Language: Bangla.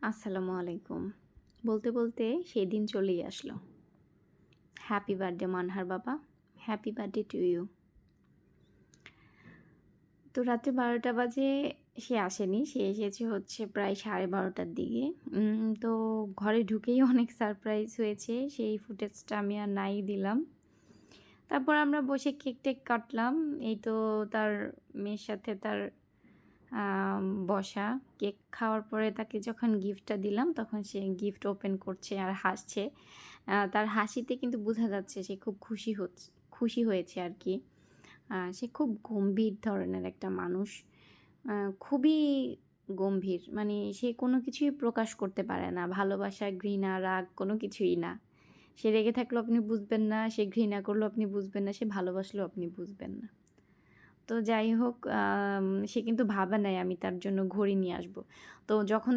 আসসালামু আলাইকুম। বলতে, বলতে সেই দিন চলেই আসলো। হ্যাপি বার্থডে মানহার বাবা। Happy birthday to you. তো রাত্রে ১২টা বাজে সে আসেনি। সে এসেছে হচ্ছে প্রায় 12:30টার দিকে। তো ঘরে ঢুকেই অনেক সারপ্রাইজ হয়েছে। সেই ফুটেজটা আমি আর নাই দিলাম। তারপর আমরা বসে কেক-টেক কাটলাম। এই তো তার মেয়ের সাথে তার বসা। কেক খাওয়ার পরে তাকে যখন গিফটটা দিলাম, তখন সে গিফট ওপেন করছে আর হাসছে। তার হাসিতে কিন্তু বোঝা যাচ্ছে সে খুব খুশি হয়েছে আরকি। সে খুব গম্ভীর ধরনের একটা মানুষ। খুবই গম্ভীর। মানে সে কোনো কিছুই প্রকাশ করতে পারে না। ভালোবাসা, ঘৃণা, রাগ কোনো কিছুই না। সে রেগে থাকলেও আপনি বুঝবেন না, সে ঘৃণা করলেও আপনি বুঝবেন না, সে ভালোবাসলেও আপনি বুঝবেন না। তো যাই হোক সে কিন্তু ভাবে নাই আমি তার জন্য ঘড়ি নিয়ে আসবো। তো যখন